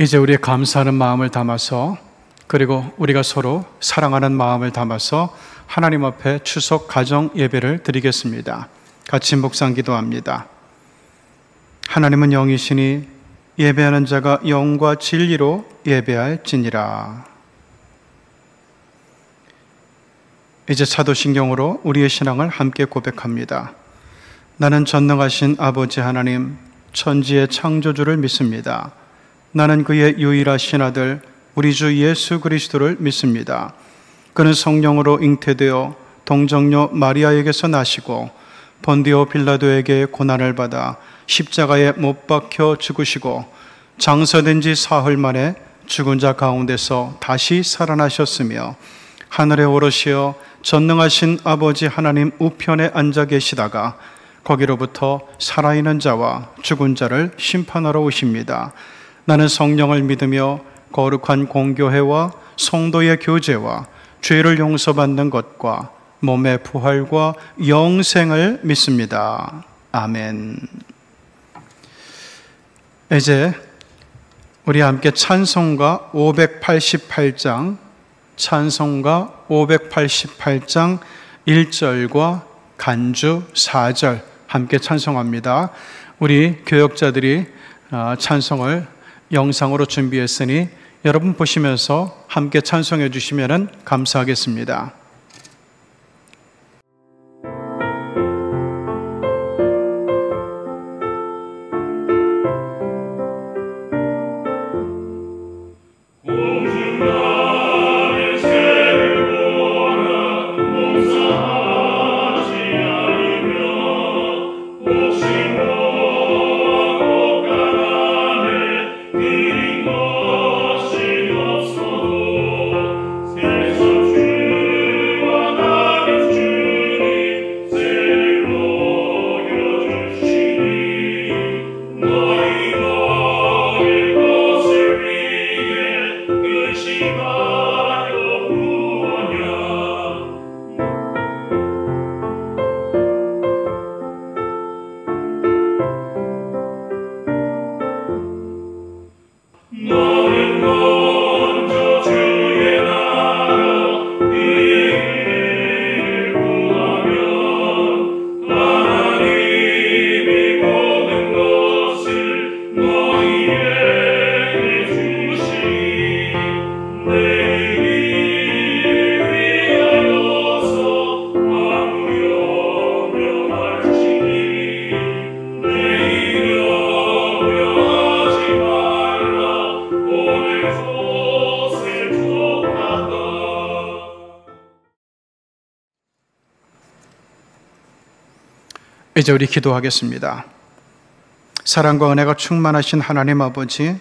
이제 우리의 감사하는 마음을 담아서, 그리고 우리가 서로 사랑하는 마음을 담아서 하나님 앞에 추석 가정 예배를 드리겠습니다. 같이 묵상 기도합니다. 하나님은 영이시니 예배하는 자가 영과 진리로 예배할지니라. 이제 사도신경으로 우리의 신앙을 함께 고백합니다. 나는 전능하신 아버지 하나님, 천지의 창조주를 믿습니다. 나는 그의 유일하신 아들 우리 주 예수 그리스도를 믿습니다. 그는 성령으로 잉태되어 동정녀 마리아에게서 나시고 본디오 빌라도에게 고난을 받아 십자가에 못 박혀 죽으시고 장사된 지 사흘 만에 죽은 자 가운데서 다시 살아나셨으며 하늘에 오르시어 전능하신 아버지 하나님 우편에 앉아 계시다가 거기로부터 살아있는 자와 죽은 자를 심판하러 오십니다. 나는 성령을 믿으며 거룩한 공교회와 성도의 교제와 죄를 용서받는 것과 몸의 부활과 영생을 믿습니다. 아멘. 이제 우리 함께 찬송가 588장 1절과 간주 4절 함께 찬송합니다. 우리 교역자들이 찬송을 영상으로 준비했으니 여러분 보시면서 함께 찬송해 주시면 감사하겠습니다. 이제 우리 기도하겠습니다. 사랑과 은혜가 충만하신 하나님 아버지,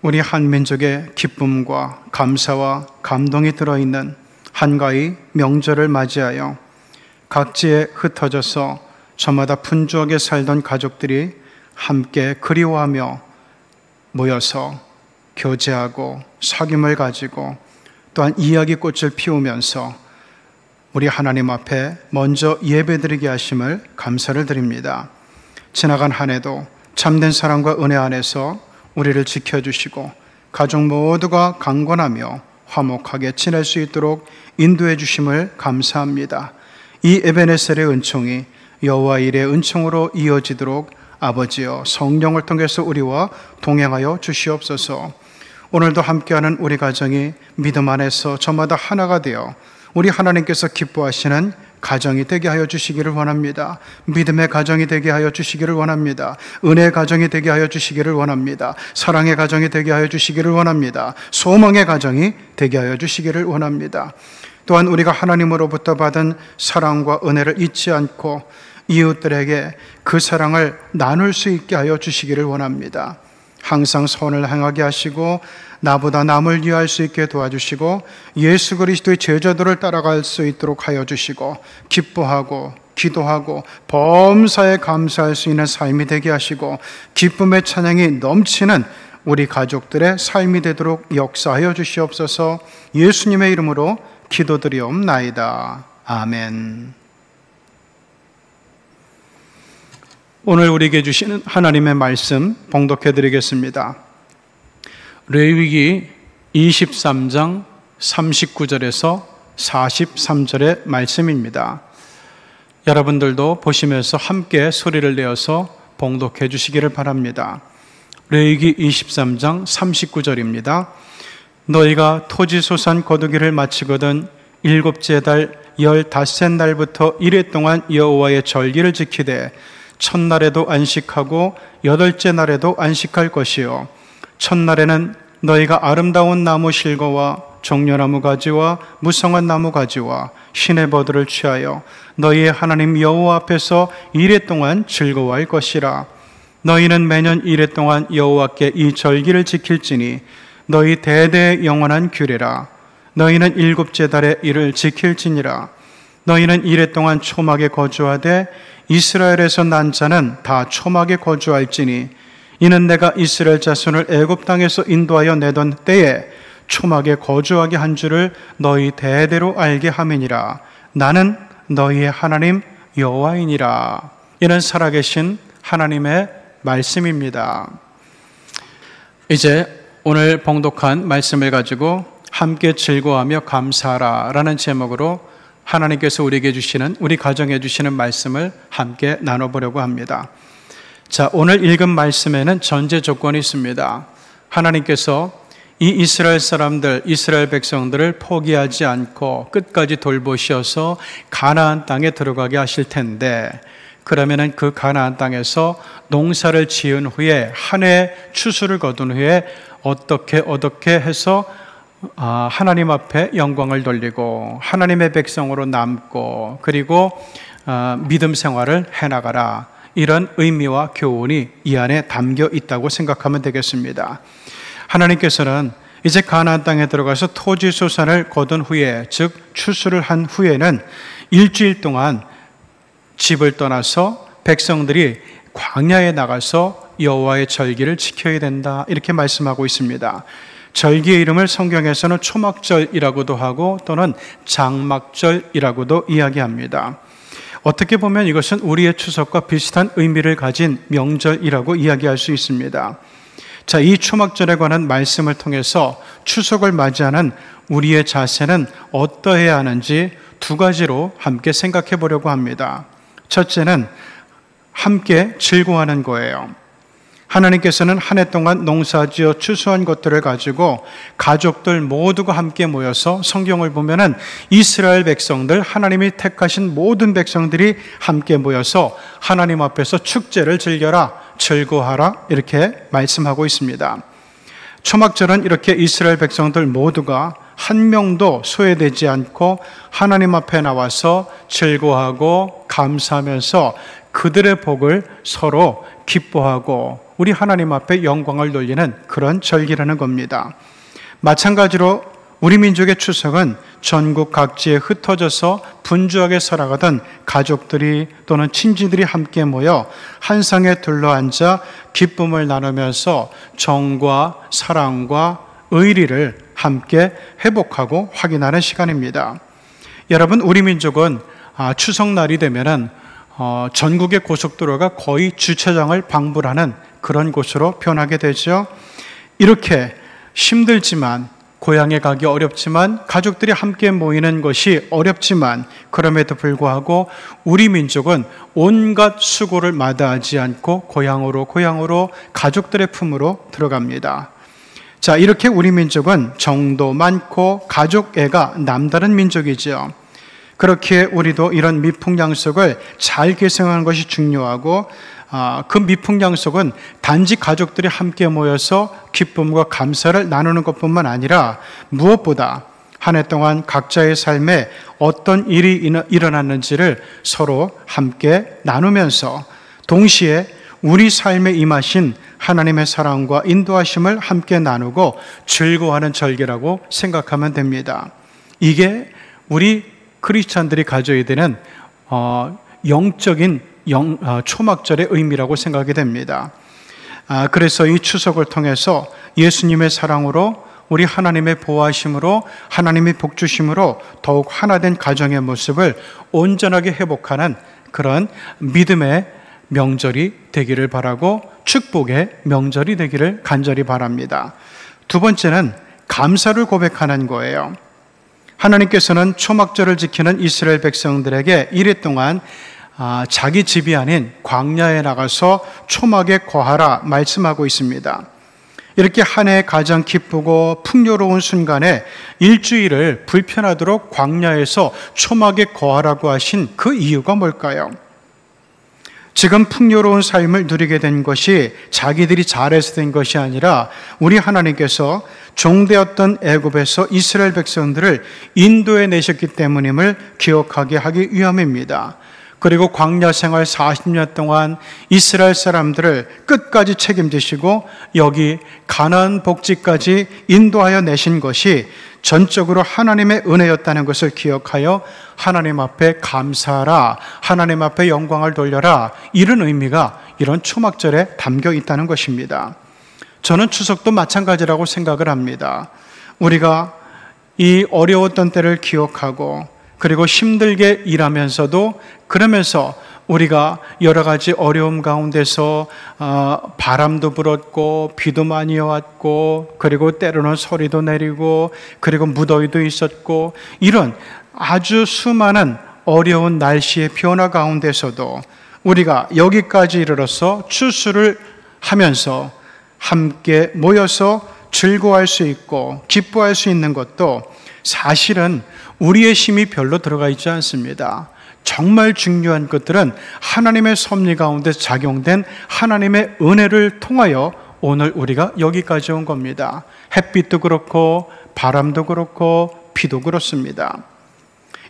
우리 한민족의 기쁨과 감사와 감동이 들어있는 한가위 명절을 맞이하여 각지에 흩어져서 저마다 분주하게 살던 가족들이 함께 그리워하며 모여서 교제하고 사귐을 가지고 또한 이야기꽃을 피우면서 우리 하나님 앞에 먼저 예배드리게 하심을 감사를 드립니다. 지나간 한 해도 참된 사랑과 은혜 안에서 우리를 지켜주시고 가족 모두가 강건하며 화목하게 지낼 수 있도록 인도해 주심을 감사합니다. 이 에베네셀의 은총이 여호와 일의 은총으로 이어지도록 아버지여 성령을 통해서 우리와 동행하여 주시옵소서. 오늘도 함께하는 우리 가정이 믿음 안에서 저마다 하나가 되어 우리 하나님께서 기뻐하시는 가정이 되게 하여 주시기를 원합니다. 믿음의 가정이 되게 하여 주시기를 원합니다. 은혜의 가정이 되게 하여 주시기를 원합니다. 사랑의 가정이 되게 하여 주시기를 원합니다. 소망의 가정이 되게 하여 주시기를 원합니다. 또한 우리가 하나님으로부터 받은 사랑과 은혜를 잊지 않고 이웃들에게 그 사랑을 나눌 수 있게 하여 주시기를 원합니다. 항상 선을 행하게 하시고 나보다 남을 이해할 수 있게 도와주시고 예수 그리스도의 제자들을 따라갈 수 있도록 하여 주시고 기뻐하고 기도하고 범사에 감사할 수 있는 삶이 되게 하시고 기쁨의 찬양이 넘치는 우리 가족들의 삶이 되도록 역사하여 주시옵소서. 예수님의 이름으로 기도드리옵나이다. 아멘. 오늘 우리에게 주시는 하나님의 말씀 봉독해 드리겠습니다. 레위기 23장 39절에서 43절의 말씀입니다. 여러분들도 보시면서 함께 소리를 내어서 봉독해 주시기를 바랍니다. 레위기 23장 39절입니다. 너희가 토지소산 거두기를 마치거든 일곱째 달 15째 날부터 이레 동안 여호와의 절기를 지키되 첫날에도 안식하고 여덟째 날에도 안식할 것이요 첫날에는 너희가 아름다운 나무 실과와 종려나무 가지와 무성한 나무 가지와 신의 버들을 취하여 너희의 하나님 여호와 앞에서 이레 동안 즐거워할 것이라. 너희는 매년 이레 동안 여호와께 이 절기를 지킬지니 너희 대대의 영원한 규례라. 너희는 일곱째 달에 이를 지킬지니라. 너희는 이레 동안 초막에 거주하되 이스라엘에서 난 자는 다 초막에 거주할지니 이는 내가 이스라엘 자손을 애굽 땅에서 인도하여 내던 때에 초막에 거주하게 한 줄을 너희 대대로 알게 함이니라. 나는 너희의 하나님 여호와이니라. 이는 살아계신 하나님의 말씀입니다. 이제 오늘 봉독한 말씀을 가지고 함께 즐거워하며 감사하라 라는 제목으로 하나님께서 우리에게 주시는, 우리 가정에 주시는 말씀을 함께 나눠보려고 합니다. 자, 오늘 읽은 말씀에는 전제 조건이 있습니다. 하나님께서 이 이스라엘 사람들, 이스라엘 백성들을 포기하지 않고 끝까지 돌보셔서 가나안 땅에 들어가게 하실 텐데, 그러면은 그 가나안 땅에서 농사를 지은 후에 한 해 추수를 거둔 후에 어떻게 해서 하나님 앞에 영광을 돌리고 하나님의 백성으로 남고 그리고 믿음 생활을 해나가라, 이런 의미와 교훈이 이 안에 담겨 있다고 생각하면 되겠습니다. 하나님께서는 이제 가나안 땅에 들어가서 토지 소산을 거둔 후에, 즉 추수를 한 후에는 일주일 동안 집을 떠나서 백성들이 광야에 나가서 여호와의 절기를 지켜야 된다, 이렇게 말씀하고 있습니다. 절기의 이름을 성경에서는 초막절이라고도 하고 또는 장막절이라고도 이야기합니다. 어떻게 보면 이것은 우리의 추석과 비슷한 의미를 가진 명절이라고 이야기할 수 있습니다. 자, 이 초막절에 관한 말씀을 통해서 추석을 맞이하는 우리의 자세는 어떠해야 하는지 두 가지로 함께 생각해 보려고 합니다. 첫째는 함께 즐거워하는 거예요. 하나님께서는 한 해 동안 농사지어 추수한 것들을 가지고 가족들 모두가 함께 모여서, 성경을 보면은 이스라엘 백성들, 하나님이 택하신 모든 백성들이 함께 모여서 하나님 앞에서 축제를 즐겨라, 즐거워하라, 이렇게 말씀하고 있습니다. 초막절은 이렇게 이스라엘 백성들 모두가 한 명도 소외되지 않고 하나님 앞에 나와서 즐거워하고 감사하면서 그들의 복을 서로 기뻐하고 우리 하나님 앞에 영광을 돌리는 그런 절기라는 겁니다. 마찬가지로 우리 민족의 추석은 전국 각지에 흩어져서 분주하게 살아가던 가족들이 또는 친지들이 함께 모여 한 상에 둘러앉아 기쁨을 나누면서 정과 사랑과 의리를 함께 회복하고 확인하는 시간입니다. 여러분, 우리 민족은 추석날이 되면은 전국의 고속도로가 거의 주차장을 방불하는 그런 곳으로 변하게 되죠. 이렇게 힘들지만, 고향에 가기 어렵지만, 가족들이 함께 모이는 것이 어렵지만, 그럼에도 불구하고 우리 민족은 온갖 수고를 마다하지 않고 고향으로 가족들의 품으로 들어갑니다. 자, 이렇게 우리 민족은 정도 많고 가족애가 남다른 민족이죠. 그렇게 우리도 이런 미풍양속을 잘 계승하는 것이 중요하고, 그 미풍양속은 단지 가족들이 함께 모여서 기쁨과 감사를 나누는 것뿐만 아니라 무엇보다 한 해 동안 각자의 삶에 어떤 일이 일어났는지를 서로 함께 나누면서 동시에 우리 삶에 임하신 하나님의 사랑과 인도하심을 함께 나누고 즐거워하는 절기라고 생각하면 됩니다. 이게 우리 크리스찬들이 가져야 되는 영적인 초막절의 의미라고 생각이 됩니다. 그래서 이 추석을 통해서 예수님의 사랑으로, 우리 하나님의 보호하심으로, 하나님의 복주심으로 더욱 하나된 가정의 모습을 온전하게 회복하는 그런 믿음의 명절이 되기를 바라고 축복의 명절이 되기를 간절히 바랍니다. 두 번째는 감사를 고백하는 거예요. 하나님께서는 초막절을 지키는 이스라엘 백성들에게 이래 동안 자기 집이 아닌 광야에 나가서 초막에 거하라 말씀하고 있습니다. 이렇게 한 해 가장 기쁘고 풍요로운 순간에 일주일을 불편하도록 광야에서 초막에 거하라고 하신 그 이유가 뭘까요? 지금 풍요로운 삶을 누리게 된 것이 자기들이 잘해서 된 것이 아니라 우리 하나님께서 종되었던 애굽에서 이스라엘 백성들을 인도해 내셨기 때문임을 기억하게 하기 위함입니다. 그리고 광야 생활 40년 동안 이스라엘 사람들을 끝까지 책임지시고 여기 가나안 복지까지 인도하여 내신 것이 전적으로 하나님의 은혜였다는 것을 기억하여 하나님 앞에 감사하라, 하나님 앞에 영광을 돌려라, 이런 의미가 이런 초막절에 담겨 있다는 것입니다. 저는 추석도 마찬가지라고 생각을 합니다. 우리가 이 어려웠던 때를 기억하고 그리고 힘들게 일하면서도 그러면서 우리가 여러 가지 어려움 가운데서 바람도 불었고 비도 많이 왔고 그리고 때로는 소리도 내리고 그리고 무더위도 있었고 이런 아주 수많은 어려운 날씨의 변화 가운데서도 우리가 여기까지 이르러서 추수를 하면서 함께 모여서 즐거워할 수 있고 기뻐할 수 있는 것도 사실은 우리의 힘이 별로 들어가 있지 않습니다. 정말 중요한 것들은 하나님의 섭리 가운데 작용된 하나님의 은혜를 통하여 오늘 우리가 여기까지 온 겁니다. 햇빛도 그렇고 바람도 그렇고 비도 그렇습니다.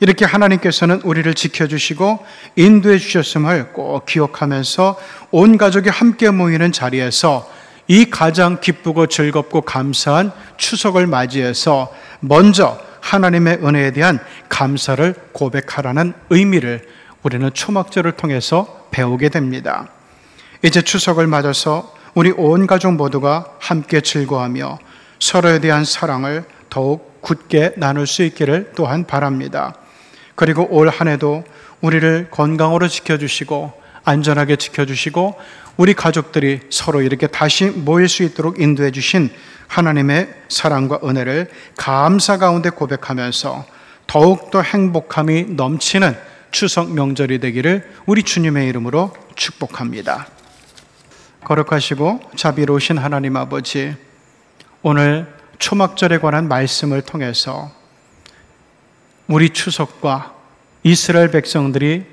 이렇게 하나님께서는 우리를 지켜주시고 인도해 주셨음을 꼭 기억하면서 온 가족이 함께 모이는 자리에서 이 가장 기쁘고 즐겁고 감사한 추석을 맞이해서 먼저 하나님의 은혜에 대한 감사를 고백하라는 의미를 우리는 초막절을 통해서 배우게 됩니다. 이제 추석을 맞아서 우리 온 가족 모두가 함께 즐거워하며 서로에 대한 사랑을 더욱 굳게 나눌 수 있기를 또한 바랍니다. 그리고 올 한 해도 우리를 건강으로 지켜주시고 안전하게 지켜주시고 우리 가족들이 서로 이렇게 다시 모일 수 있도록 인도해 주신 하나님의 사랑과 은혜를 감사 가운데 고백하면서 더욱더 행복함이 넘치는 추석 명절이 되기를 우리 주님의 이름으로 축복합니다. 거룩하시고 자비로우신 하나님 아버지, 오늘 초막절에 관한 말씀을 통해서 우리 추석과 이스라엘 백성들이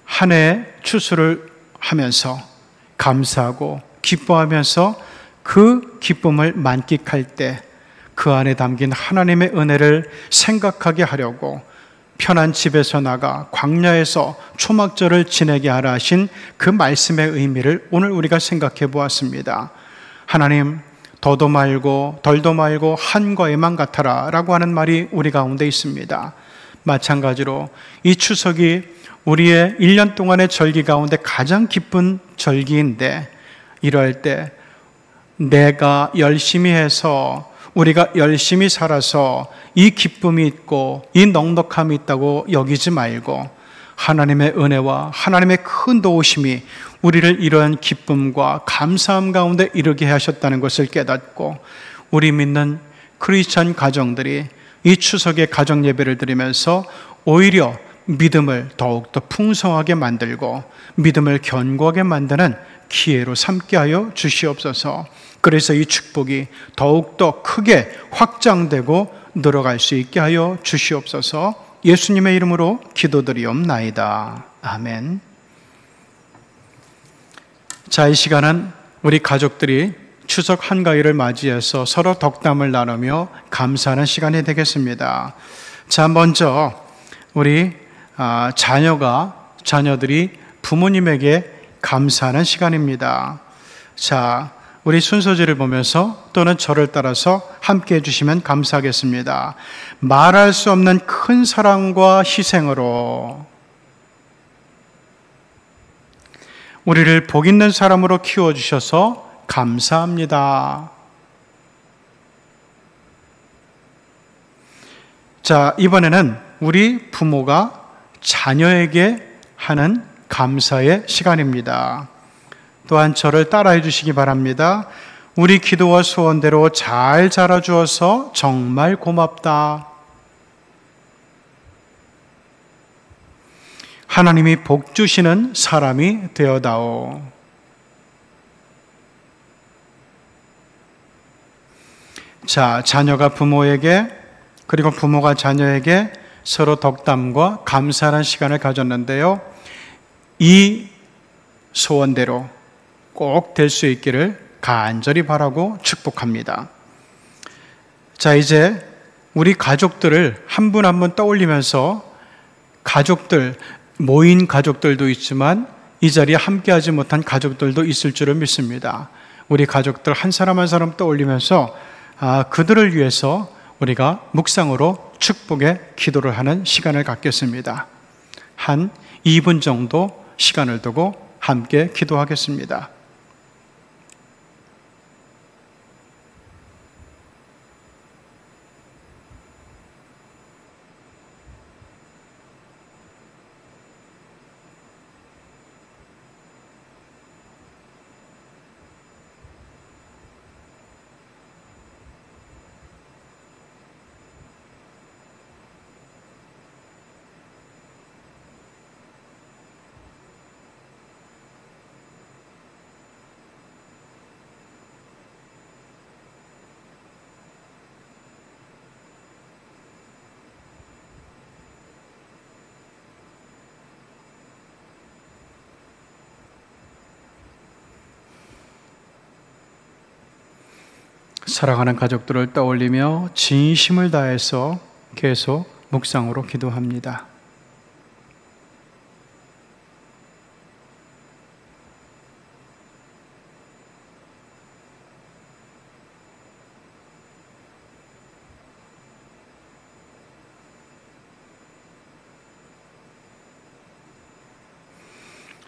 한 해의 추수를 하면서 감사하고 기뻐하면서 그 기쁨을 만끽할 때 그 안에 담긴 하나님의 은혜를 생각하게 하려고 편한 집에서 나가 광야에서 초막절을 지내게 하라 하신 그 말씀의 의미를 오늘 우리가 생각해 보았습니다. 하나님, 더도 말고 덜도 말고 한과에만 같아라 라고 하는 말이 우리 가운데 있습니다. 마찬가지로 이 추석이 우리의 1년 동안의 절기 가운데 가장 기쁜 절기인데 이럴 때 내가 열심히 해서 우리가 열심히 살아서 이 기쁨이 있고 이 넉넉함이 있다고 여기지 말고 하나님의 은혜와 하나님의 큰 도우심이 우리를 이러한 기쁨과 감사함 가운데 이르게 하셨다는 것을 깨닫고 우리 믿는 크리스찬 가정들이 이 추석에 가정 예배를 드리면서 오히려 믿음을 더욱더 풍성하게 만들고 믿음을 견고하게 만드는 기회로 삼게 하여 주시옵소서. 그래서 이 축복이 더욱더 크게 확장되고 늘어갈 수 있게 하여 주시옵소서. 예수님의 이름으로 기도드리옵나이다. 아멘. 자, 이 시간은 우리 가족들이 추석 한가위를 맞이해서 서로 덕담을 나누며 감사하는 시간이 되겠습니다. 자, 먼저 우리 자녀들이 부모님에게 감사하는 시간입니다. 자, 우리 순서지를 보면서 또는 저를 따라서 함께 해주시면 감사하겠습니다. 말할 수 없는 큰 사랑과 희생으로 우리를 복 있는 사람으로 키워주셔서 감사합니다. 자, 이번에는 우리 부모가 자녀에게 하는 감사의 시간입니다. 또한 저를 따라해 주시기 바랍니다. 우리 기도와 소원대로 잘 자라주어서 정말 고맙다. 하나님이 복 주시는 사람이 되어다오. 자, 자녀가 부모에게 그리고 부모가 자녀에게 서로 덕담과 감사하는 시간을 가졌는데요. 이 소원대로 꼭 될 수 있기를 간절히 바라고 축복합니다. 자, 이제 우리 가족들을 한 분 한 분 떠올리면서 가족들, 모인 가족들도 있지만 이 자리에 함께하지 못한 가족들도 있을 줄을 믿습니다. 우리 가족들 한 사람 한 사람 떠올리면서 그들을 위해서 우리가 묵상으로 축복의 기도를 하는 시간을 갖겠습니다. 한 2분 정도 시간을 두고 함께 기도하겠습니다. 사랑하는 가족들을 떠올리며 진심을 다해서 계속 묵상으로 기도합니다.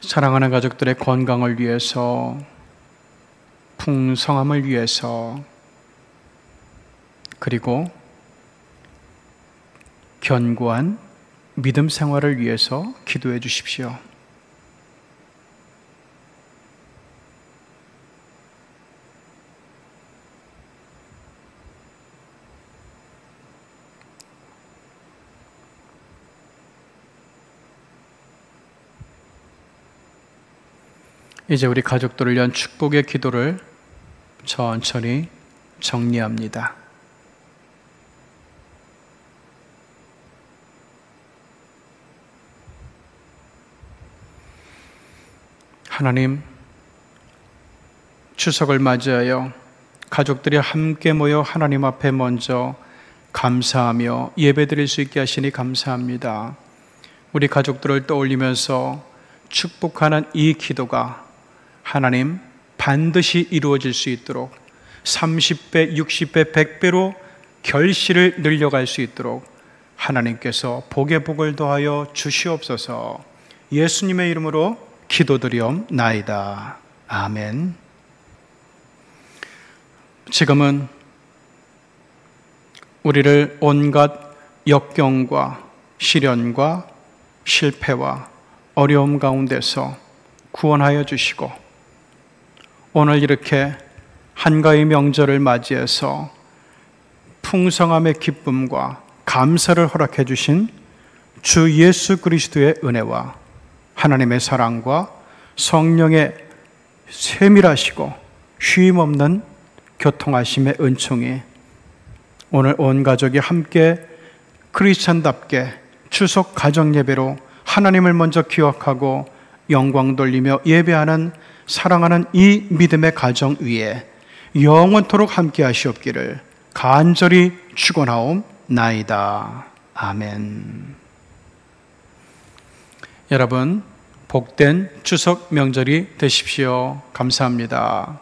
사랑하는 가족들의 건강을 위해서, 풍성함을 위해서, 그리고 견고한 믿음 생활을 위해서 기도해 주십시오. 이제 우리 가족들을 위한 축복의 기도를 천천히 정리합니다. 하나님, 추석을 맞이하여 가족들이 함께 모여 하나님 앞에 먼저 감사하며 예배드릴 수 있게 하시니 감사합니다. 우리 가족들을 떠올리면서 축복하는 이 기도가 하나님 반드시 이루어질 수 있도록 30배, 60배, 100배로 결실을 늘려갈 수 있도록 하나님께서 복의 복을 더하여 주시옵소서. 예수님의 이름으로 기도드리옵나이다. 아멘. 지금은 우리를 온갖 역경과 시련과 실패와 어려움 가운데서 구원하여 주시고 오늘 이렇게 한가위 명절을 맞이해서 풍성함의 기쁨과 감사를 허락해 주신 주 예수 그리스도의 은혜와 하나님의 사랑과 성령의 세밀하시고 쉼없는 교통하심의 은총이 오늘 온 가족이 함께 크리스찬답게 추석 가정 예배로 하나님을 먼저 기억하고 영광 돌리며 예배하는 사랑하는 이 믿음의 가정 위에 영원토록 함께 하시옵기를 간절히 축원하옵나이다. 아멘. 여러분, 복된 추석 명절이 되십시오. 감사합니다.